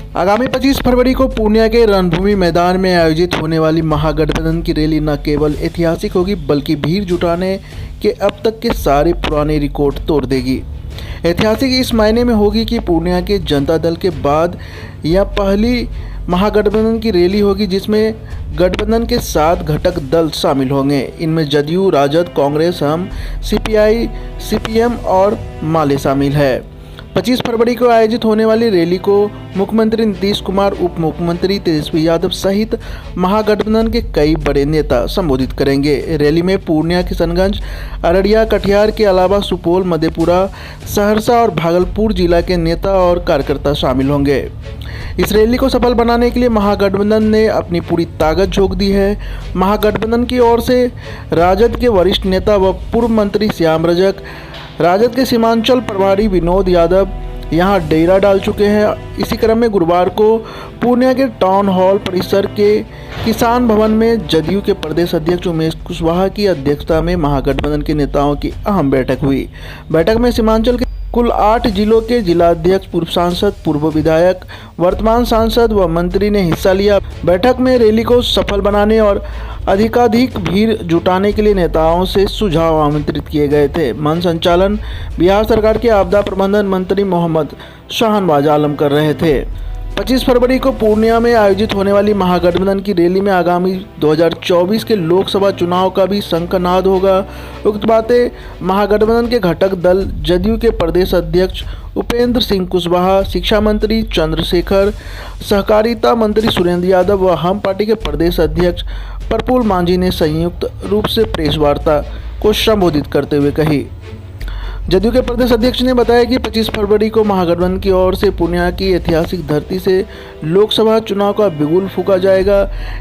आगामी 25 फरवरी को पूर्णिया के रणभूमि मैदान में आयोजित होने वाली महागठबंधन की रैली न केवल ऐतिहासिक होगी बल्कि भीड़ जुटाने के अब तक के सारे पुराने रिकॉर्ड तोड़ देगी। ऐतिहासिक इस मायने में होगी कि पूर्णिया के जनता दल के बाद यह पहली महागठबंधन की रैली होगी जिसमें गठबंधन के 7 घटक दल शामिल होंगे। इनमें जदयू, राजद, कांग्रेस, हम, सीपीआई, सीपीएम और माले शामिल है। 25 फरवरी को आयोजित होने वाली रैली को मुख्यमंत्री नीतीश कुमार, उप मुख्यमंत्री तेजस्वी यादव सहित महागठबंधन के कई बड़े नेता संबोधित करेंगे। रैली में पूर्णिया, किशनगंज, अररिया, कटिहार के अलावा सुपौल, मधेपुरा, सहरसा और भागलपुर जिला के नेता और कार्यकर्ता शामिल होंगे। इस रैली को सफल बनाने के लिए महागठबंधन ने अपनी पूरी ताकत झोंक दी है। महागठबंधन की ओर से राजद के वरिष्ठ नेता व पूर्व मंत्री श्याम रजक, राजद के सीमांचल प्रभारी विनोद यादव यहां डेरा डाल चुके हैं। इसी क्रम में गुरुवार को पूर्णिया के टाउन हॉल परिसर के किसान भवन में जदयू के प्रदेश अध्यक्ष उमेश कुशवाहा की अध्यक्षता में महागठबंधन के नेताओं की अहम बैठक हुई। बैठक में सीमांचल के कुल 8 जिलों के जिलाध्यक्ष, पूर्व सांसद, पूर्व विधायक, वर्तमान सांसद व मंत्री ने हिस्सा लिया। बैठक में रैली को सफल बनाने और अधिकाधिक भीड़ जुटाने के लिए नेताओं से सुझाव आमंत्रित किए गए थे। मंच संचालन बिहार सरकार के आपदा प्रबंधन मंत्री मोहम्मद शाहनवाज आलम कर रहे थे। 25 फरवरी को पूर्णिया में आयोजित होने वाली महागठबंधन की रैली में आगामी 2024 के लोकसभा चुनाव का भी शंखनाद होगा। उक्त बातें महागठबंधन के घटक दल जदयू के प्रदेश अध्यक्ष उपेंद्र सिंह कुशवाहा, शिक्षा मंत्री चंद्रशेखर, सहकारिता मंत्री सुरेंद्र यादव व हम पार्टी के प्रदेश अध्यक्ष प्रफुल्ल मांझी ने संयुक्त रूप से प्रेस वार्ता को संबोधित करते हुए कही। जदयू के प्रदेश अध्यक्ष ने बताया कि 25 फरवरी को महागठबंधन की ओर से पूर्णिया की ऐतिहासिक धरती से लोकसभा चुनाव का बिगुल फूंका जाएगा।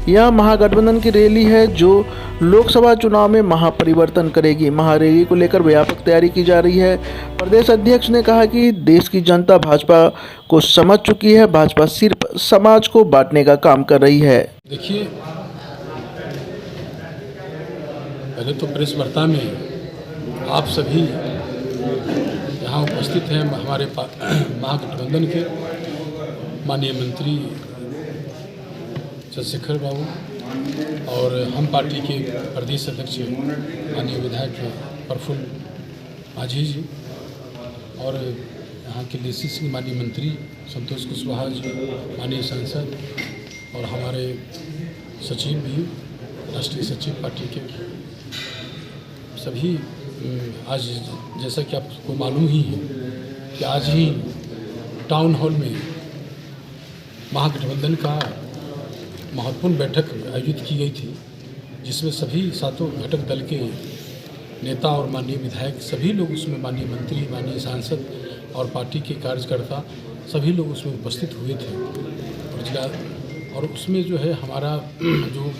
यह महागठबंधन की रैली है जो लोकसभा चुनाव में महापरिवर्तन करेगी। महारैली को लेकर व्यापक तैयारी की जा रही है। प्रदेश अध्यक्ष ने कहा कि देश की जनता भाजपा को समझ चुकी है। भाजपा सिर्फ समाज को बांटने का काम कर रही है। देखिए, पहले तो प्रेस वार्ता में आप सभी यहाँ उपस्थित हैं हमारे महागठबंधन के माननीय मंत्री चंद्रशेखर बाबू और हम पार्टी के प्रदेश अध्यक्ष माननीय विधायक प्रफुल्ल मांझी जी और यहाँ के DCC माननीय मंत्री संतोष कुशवाहा जी, माननीय सांसद और हमारे सचिव भी, राष्ट्रीय सचिव पार्टी के सभी। आज जैसा कि आपको मालूम ही है कि आज ही टाउन हॉल में महागठबंधन का महत्वपूर्ण बैठक आयोजित की गई थी जिसमें सभी 7 घटक दल के नेता और माननीय विधायक सभी लोग उसमें, माननीय मंत्री, माननीय सांसद और पार्टी के कार्यकर्ता सभी लोग उसमें उपस्थित हुए थे। और उसमें जो है हमारा जो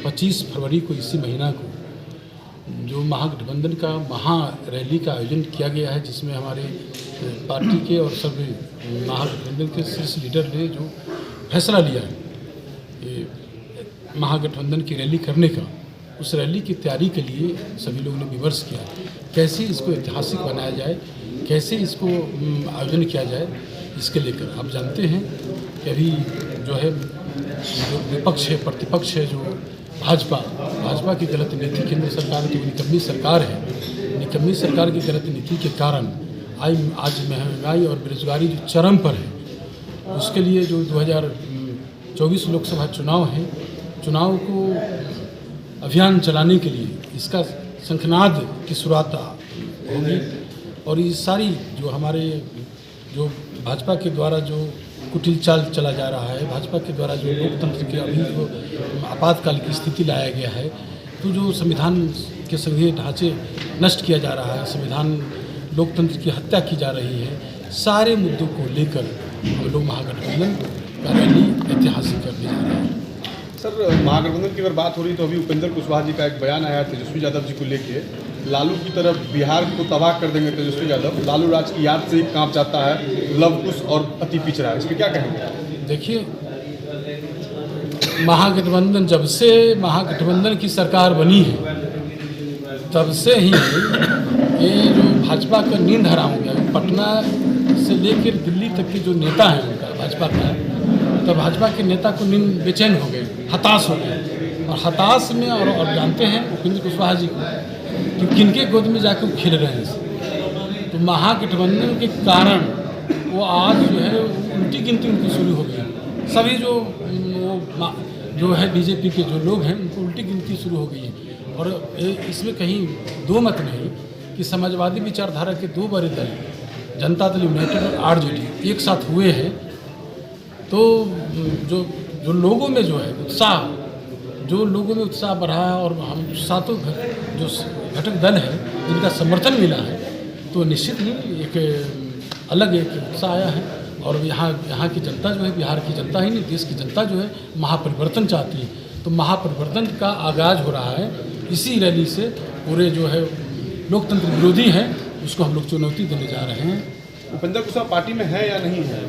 25 फरवरी को इसी महीना को जो महागठबंधन का महा रैली का आयोजन किया गया है जिसमें हमारे पार्टी के और सभी महागठबंधन के शीर्ष लीडर ने जो फैसला लिया है ये महागठबंधन की रैली करने का, उस रैली की तैयारी के लिए सभी लोगों ने विमर्श किया कैसे इसको ऐतिहासिक बनाया जाए, कैसे इसको आयोजन किया जाए। इसके लेकर आप जानते हैं कि अभी जो है जो विपक्ष है, प्रतिपक्ष है, जो भाजपा की गलत नीति, केंद्र सरकार की निकम्मी सरकार है। निकम्मी सरकार की गलत नीति के कारण आज महंगाई और बेरोजगारी जो चरम पर है, उसके लिए जो 2024 लोकसभा चुनाव है, चुनाव को अभियान चलाने के लिए इसका शंखनाद की शुरुआत होगी। और ये सारी जो हमारे जो भाजपा के द्वारा जो कुटिल चाल चला जा रहा है, भाजपा के द्वारा जो लोकतंत्र के अभी जो आपातकाल की स्थिति लाया गया है, तो जो संविधान के संघीय ढांचे नष्ट किया जा रहा है, संविधान लोकतंत्र की हत्या की जा रही है, सारे मुद्दों को लेकर हम लोग महागठबंधन का रैली ऐतिहासिक करने जा रहे हैं। सर, महागठबंधन की अगर बात हो रही तो अभी उपेंद्र कुशवाहा जी का एक बयान आया तेजस्वी यादव जी को लेके, लालू की तरफ बिहार को तबाह कर देंगे तेजस्वी यादव, लालू राज की याद से ही कांप जाता है, लव कुश और अति पिछड़ा है, इसमें क्या कहेंगे? देखिए, महागठबंधन जब से महागठबंधन की सरकार बनी है तब से ही ये जो भाजपा का नींद हराम हो गया। पटना से लेकर दिल्ली तक के जो नेता हैं उनका भाजपा का, तो भाजपा के नेता को नींद बेचैन हो गए, हताश हो गए। और हताश में और जानते हैं उपेंद्र कुशवाहा जी को कि किनके गोद में जाकर वो खेल रहे हैं। तो महागठबंधन के कारण वो आज जो है उल्टी गिनती उनकी शुरू हो गई। सभी जो है बीजेपी के जो लोग हैं उनको उल्टी गिनती शुरू हो गई है। और इसमें कहीं दो मत नहीं कि समाजवादी विचारधारा के दो बड़े दल, जनता दल यूनाइटेड और आरजेडी एक साथ हुए हैं। तो जो लोगों में जो है उत्साह, जो लोगों में उत्साह बढ़ा है और हम सातों जो घटक दल है जिनका समर्थन मिला है, तो निश्चित ही एक अलग एक उत्साह आया है। और यहाँ की जनता जो है, बिहार की जनता ही नहीं देश की जनता जो है महापरिवर्तन चाहती है। तो महापरिवर्तन का आगाज़ हो रहा है इसी रैली से। पूरे जो है लोकतंत्र विरोधी है उसको हम लोग चुनौती देने जा रहे हैं। उपेंद्र कुशवाहा पार्टी में है या नहीं है?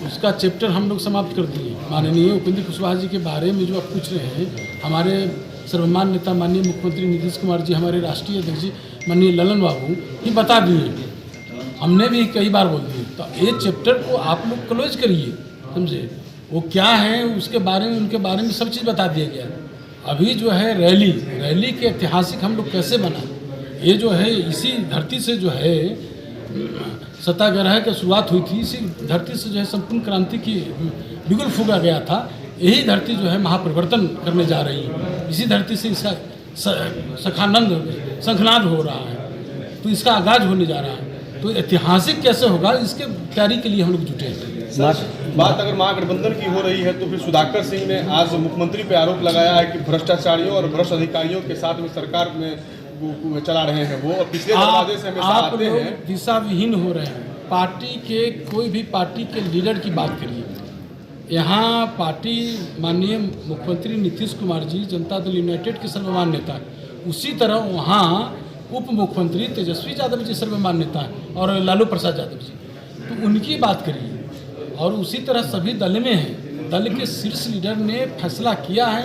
उसका चैप्टर हम लोग समाप्त कर दिए। माननीय उपेंद्र कुशवाहा जी के बारे में जो आप पूछ रहे हैं, हमारे सर्वमान्य नेता माननीय मुख्यमंत्री नीतीश कुमार जी, हमारे राष्ट्रीय अध्यक्ष जी माननीय ललन बाबू ही बता दिए। हमने भी कई बार बोल दिए। तो ये चैप्टर को आप लोग क्लोज करिए, समझे वो क्या है उसके बारे में, उनके बारे में सब चीज़ बता दिया गया। अभी जो है रैली के ऐतिहासिक हम लोग कैसे बना, ये जो है इसी धरती से जो है सत्याग्रह की शुरुआत हुई थी, इसी धरती से जो है संपूर्ण क्रांति की बिगुल फूंका गया था। यही धरती जो है महापरिवर्तन करने जा रही है। इसी धरती से इसका शंखनाद हो रहा है, तो इसका आगाज होने जा रहा है। तो ऐतिहासिक कैसे होगा, इसके तैयारी के लिए हम लोग जुटे हैं। बात अगर महागठबंधन की हो रही है तो फिर सुधाकर सिंह ने आज मुख्यमंत्री पे आरोप लगाया है कि भ्रष्टाचारियों और भ्रष्ट अधिकारियों के साथ में सरकार में चला रहे हैं वो, और पिछले दरवाजे से हमेशा आते हैं। दिशा विहीन हो रहे हैं। पार्टी के कोई भी पार्टी के लीडर की बात करिए, यहाँ पार्टी माननीय मुख्यमंत्री नीतीश कुमार जी जनता दल यूनाइटेड के सर्वमान्य नेता है। उसी तरह वहाँ उप मुख्यमंत्री तेजस्वी यादव जी सर्वमान्य नेता है और लालू प्रसाद यादव जी, तो उनकी बात करिए। और उसी तरह सभी दल में हैं। दल के शीर्ष लीडर ने फैसला किया है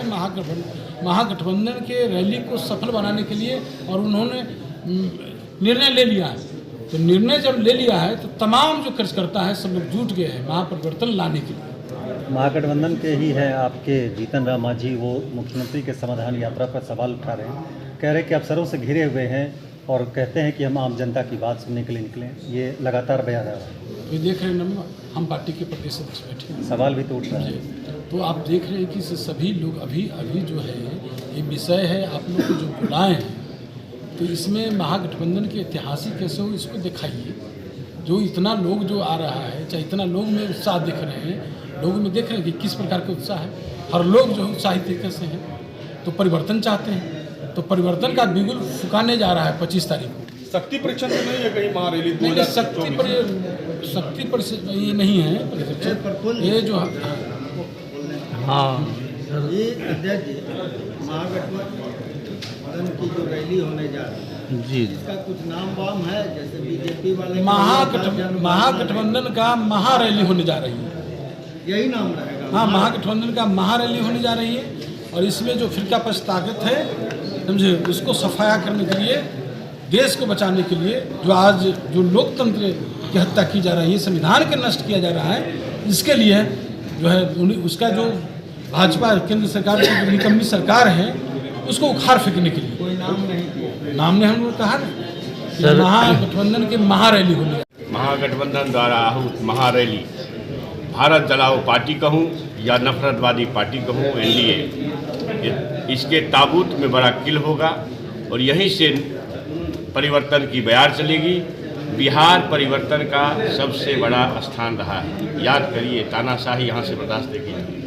महागठबंधन के रैली को सफल बनाने के लिए, और उन्होंने निर्णय ले लिया है। तो निर्णय जब ले लिया है तो तमाम जो कार्यकर्ता है सब लोग जुट गए हैं महापरिवर्तन लाने के लिए। महागठबंधन के ही हैं आपके जीतन राम मांझी, वो मुख्यमंत्री के समाधान यात्रा पर सवाल उठा रहे हैं, कह रहे हैं कि अफसरों से घिरे हुए हैं और कहते हैं कि हम आम जनता की बात सुनने के लिए निकले। ये लगातार बयान आ रहा है। तो देख रहे हैं ना, हम पार्टी के प्रदेश अध्यक्ष बैठे हैं, सवाल भी तो उठ रहा है। तो आप देख रहे हैं कि सभी लोग अभी जो है ये विषय है आप लोग को जो बुलाए हैं, तो इसमें महागठबंधन के ऐतिहासिक कैसे हो इसको दिखाइए। जो इतना लोग जो आ रहा है, चाहे इतना लोग में उत्साह दिख रहे हैं, लोगों में देख रहे हैं कि किस प्रकार का उत्साह है। हर लोग जो उत्साहित तरीके से हैं, तो परिवर्तन चाहते हैं। तो परिवर्तन का बिगुल फुकाने जा रहा है 25 तारीख को। शक्ति परीक्षण तो नहीं है कहीं महारैली? नहीं, शक्ति पर ये नहीं है ये जो ये अध्यक्ष जी महागठबंधन की जो रैली होने जा रही है जी, इसका कुछ नाम वाम है? जैसे बीजेपी वाले महागठबंधन का महारैली होने जा रही है, यही नाम रहेगा? हाँ, महागठबंधन का महारैली होने जा रही है। और इसमें जो फिरकापरस्त ताकत है, समझे, उसको सफाया करने के लिए, देश को बचाने के लिए, जो आज जो लोकतंत्र की हत्या की जा रही है, संविधान के नष्ट किया जा रहा है, इसके लिए जो है उसका जो भाजपा केंद्र सरकार की जो निकम्मी सरकार है उसको उखाड़ फेंकने के लिए। कोई नाम नहीं, नाम ने हम लोग कहा ना, महागठबंधन की महारैली होने। महागठबंधन द्वारा आहूत महारैली, भारत जलाओ पार्टी कहूँ या नफरतवादी पार्टी कहूँ, एनडीए, इसके ताबूत में बड़ा किल होगा और यहीं से परिवर्तन की बयार चलेगी। बिहार परिवर्तन का सबसे बड़ा स्थान रहा है। याद करिए, तानाशाही यहाँ से बर्दाश्त देखी जाती है।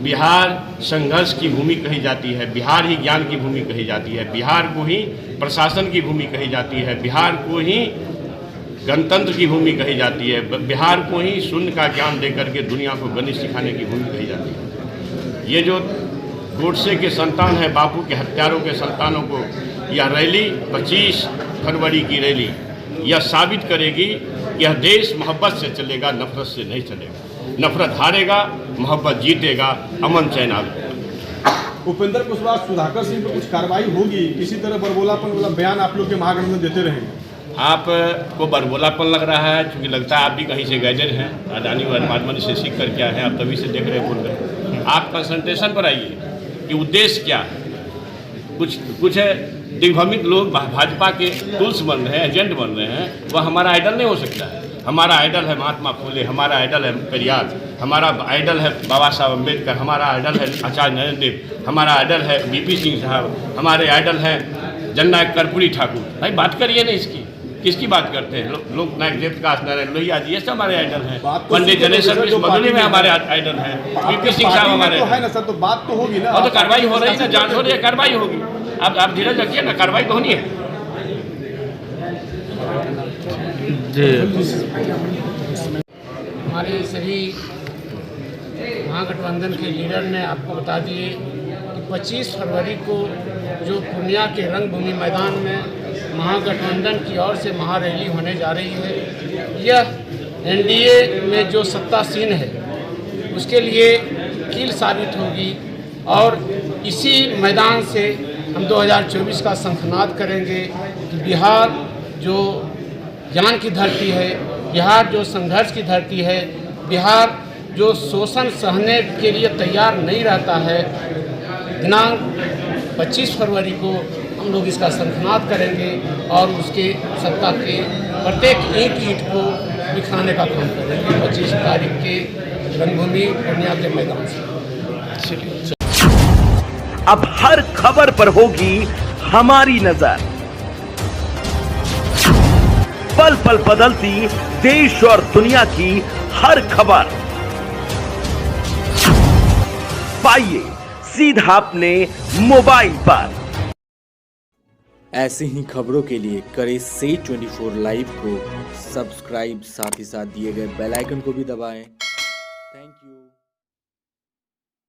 बिहार संघर्ष की भूमि कही जाती है, बिहार ही ज्ञान की भूमि कही जाती है, बिहार को ही प्रशासन की भूमि कही जाती है, बिहार को ही गणतंत्र की भूमि कही जाती है, बिहार को ही शून्य का ज्ञान देकर के दुनिया को गणित सिखाने की भूमि कही जाती है। ये जो गोडसे के संतान है, बापू के हत्यारों के संतानों को यह रैली 25 फरवरी की रैली यह साबित करेगी कि यह देश मोहब्बत से चलेगा, नफरत से नहीं चलेगा। नफरत हारेगा, मोहब्बत जीतेगा, अमन चैन आएगा। उपेंद्र कुशवाहा सुधाकर सिंह पर कुछ कार्रवाई होगी? किसी तरह बरबोलापन वाला बयान आप लोग के महागठबंधन देते रहेंगे? आपको बरबोलापन लग रहा है, क्योंकि लगता है आप भी कहीं से गैजेट हैं, अडानी और माधवन से सीख कर क्या है, आप तभी से देख रहे बोल रहे हैं। आप कंसंट्रेशन पर आइए कि उद्देश्य क्या है। कुछ दिग्भ्रमित लोग भाजपा के टूल्स बन रहे हैं, एजेंट बन रहे हैं, वह हमारा आइडल नहीं हो सकता है। हमारा आइडल है महात्मा फुले, हमारा आइडल है पेरियार, हमारा आइडल है बाबा साहब अम्बेडकर, हमारा आइडल है आचार्य नरेंद्र देव, हमारा आइडल है बीपी सिंह साहब, हमारे आइडल है जननायक कर्पूरी ठाकुर। भाई बात करिए ना इसकी, किसकी बात करते हैं? लोक नायक जयप्रकाश नारायण लोहिया जी, ये सब हमारे आइडल हैं। पंडित जनेश्वर मिश्र मधुली में हमारे आइडल हैं, बीपी सिंह साहब हमारे है ना सर, तो बात तो होगी ना। और तो कार्रवाई हो रही है, जांच हो रही है, कार्रवाई होगी। अब आप धीरज रखिए ना, कार्रवाई तो होनी है। हमारे सभी महागठबंधन के लीडर ने आपको बता दिए कि 25 फरवरी को जो पूर्णिया के रंगभूमि मैदान में महागठबंधन की ओर से महारैली होने जा रही है, यह एनडीए में जो सत्तासीन है उसके लिए कील साबित होगी। और इसी मैदान से हम 2024 का शंखनाद करेंगे कि बिहार जो ज्ञान की धरती है, बिहार जो संघर्ष की धरती है, बिहार जो शोषण सहने के लिए तैयार नहीं रहता है। दिनांक 25 फरवरी को हम लोग इसका शंखनाद करेंगे और उसके सत्ता के प्रत्येक ईंट को बिखराने का काम करेंगे 25 तारीख के रंगभूमि पूर्णिया के मैदान से। अब हर खबर पर होगी हमारी नजर, पल पल बदलती देश और दुनिया की हर खबर पाइए सीधा अपने मोबाइल पर। ऐसी ही खबरों के लिए करें से 24 लाइव को सब्सक्राइब, साथ ही साथ दिए गए बेल आइकन को भी दबाएं। Thank you.